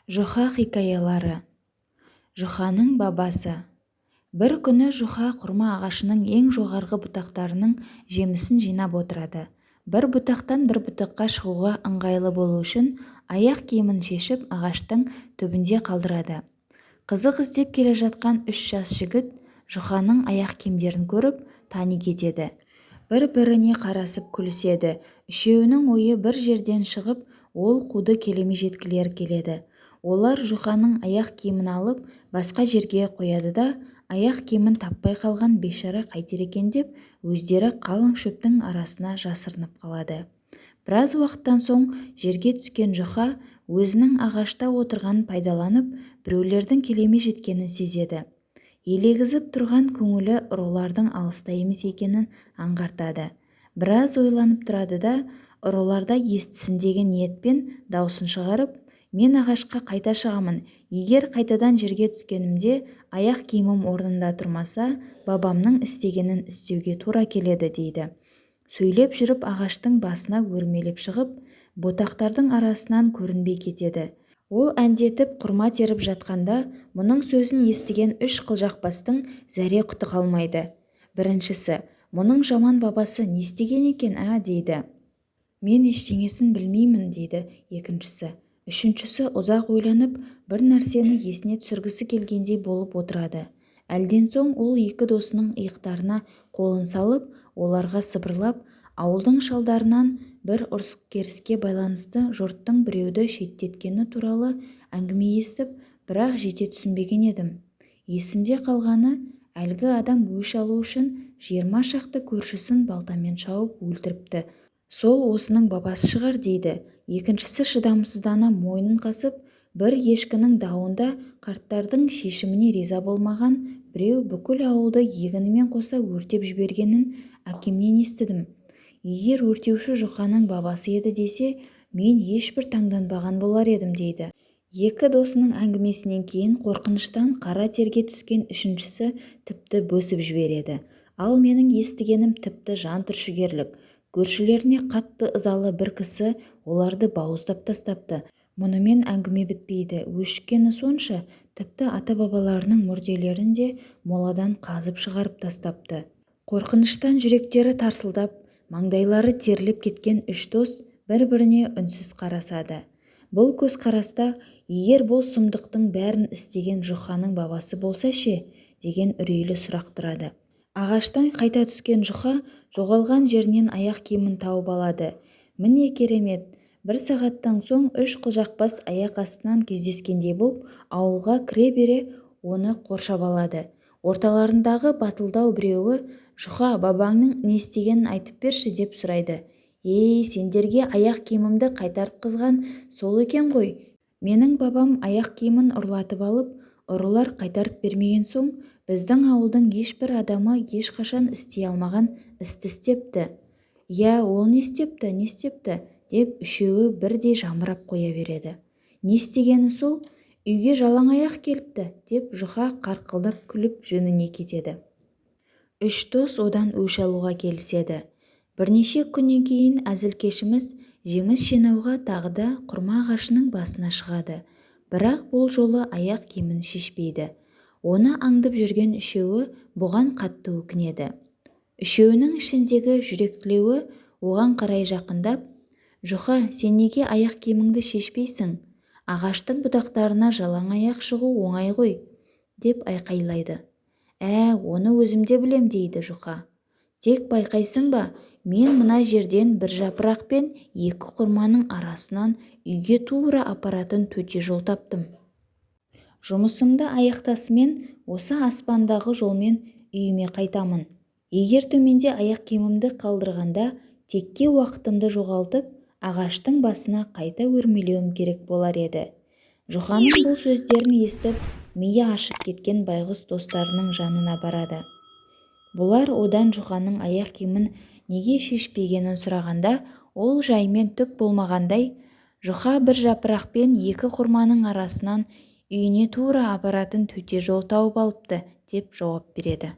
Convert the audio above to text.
Жұқа хикаялары. Жұқаның бабасы. Бір күні жұқа құрма ағашының ең жоғарғы бұтақтарының жемісін жинап отырады. Бір бұтақтан бір бұтаққа шығуға ыңғайлы болу үшін аяқ киімін шешіп ағаштың түбінде қалдырады. Қызық іздеп келе жатқан 3 жас жігіт жұқаның аяқ киімдерін көріп тани кетеді. Бір-біріне қарасып күліседі. Үшеуінің ойы бір жерден шығып, ол қуды келемей жеткілері келеді. Олар жұқаның аяқ киімін алып, басқа жерге қояды да, аяқ киімін таппай қалған бейшара қайтер екен деп, өздері қалың шөптің арасына жасырынып қалады. Біраз уақыттан соң жерге түскен жұқа өзінің ағашта отырғанын пайдаланып, біреулердің келемей жеткенін сезеді. Елегізіп тұрған көңілі ұрылардың алыста емес екенін аңғартады. Біраз ойланып тұрады да, ұрыларда естісін деген ниетпен даусын шығарып, мен ағашқа қайта шығамын. Егер қайтадан жерге түскенімде аяқ киімім орнында тұрмаса, бабамның істегенін істеуге тура келеді дейді. Сөйлеп жүріп ағаштың басына өрмелеп шығып, ботақтардың арасынан көрінбей кетеді. Ол әндетіп құрма теріп жатқанда, мұның сөзін естіген 3 қылжақбастың зәре-құты қалмайды. Біріншісі, мұның жаман бабасы не істеген екен, дейді. Мен ештеңесін білмеймін, дейді екіншісі. Үшіншісі ұзақ ойланып, бір нәрсені есіне түсіргісі келгендей болып отырады. Әлден соң ол 2 досының иықтарына қолын салып, оларға сыбырлап, ауылдың шалдарынан бір ұрыс-керіске байланысты жұрттың біреуді шеттеткені туралы әңгіме естіп, бірақ жете түсінбеген едім. Есімде қалғаны, әлгі адам өш алу үшін 20 шақты көршісін балтамен шауып өлтіріпті. Сол осының бабасы шығар, дейді. Екіншісі шыдамсыздана мойнын қасып, бір ешкінің дауында қарттардың шешіміне риза болмаған біреу бүкіл ауылды егінімен қоса өртеп жібергенін әкемнен естідім. Егер өртеуші жұқаның бабасы еді десе, мен ешбір таңданбаған болар едім, дейді. 2 досының әңгімесінен кейін қорқыныштан қара терге түскен үшіншісі тіпті бөсіп жібереді. Ал менің естігенім тіпті жан түршігерлік. Көршілеріне қатты ызалы бір кісі оларды бауыздап тастапты. Мұнымен әңгіме бітпейді. Өшіккені сонша, тіпті ата-бабаларының мүрделерін де моладан қазып шығарып тастапты. Қорқыныштан жүректері тарсылдап, маңдайлары терлеп кеткен 3 дос бір-біріне үнсіз қарасады. Бұл көзқараста, егер бұл сұмдықтың бәрін істеген жұқаның бабасы болса ше, деген үрейлі сұрақ тұрады. Ағаштан қайта түскен жұқа жоғалған жерінен аяқ киімін тауып алады. Міне керемет, 1 сағаттан соң 3 қылжақбас аяқ астынан кездескендей боп, ауылға кіре бере оны қоршап алады. Орталарындағы батылдау біреуі, жұқа, бабаңның не істегенін айтып берші, деп сұрайды. Сендерге аяқ киімімді қайтартқызған сол екен ғой. Менің бабам аяқ киімін ұрлатып алып, ұрылар қайтарып бермеген соң, біздің ауылдың ешбір адамы ешқашан істей алмаған істі істепті. Ол не істепті, деп үшеуі бірдей жамырап қоя береді. Не істегені сол, үйге жалаң аяқ келіпті, деп жұқа қарқылдап күліп жөніне кетеді. 3 дос одан өш алуға келіседі. Бірнеше күннен кейін әзілкешіміз жеміс жинауға тағы да құрма ағашының басына шығады. Бірақ бұл жолы аяқ киімін шешпейді. Оны аңдып жүрген үшеуі бұған қатты өкінеді. Үшеуінің ішіндегі жүректілеуі оған қарай жақындап, «Жұқа, сен неге аяқ киіміңді шешпейсің? Ағаштың бұтақтарына жалаң аяқ шығу оңай ғой», деп айқайлайды. Оны өзімде білем, дейді жұқа. Тек байқайсың ба, мен мына жерден бір жапырақ пен 2 құрманың арасынан үйге тура апаратын төте жол таптым. Жұмысымды аяқтасымен осы аспандағы жолмен үйіме қайтамын. Егер төменде аяқ киімімді қалдырғанда, текке уақытымды жоғалтып, ағаштың басына қайта өрмелеуім керек болар еді. Жұқаның бұл сөздерін естіп, миы ашып кеткен байғұс достарының жанына барады. Бұлар одан жұқаның аяқ киімін неге шешпегенін сұрағанда, ол жаймен түк болмағандай, жұқа бір жапырақ пен 2 құрманың арасынан үйіне тура апаратын төте жол тауып алыпты, деп жауап береді.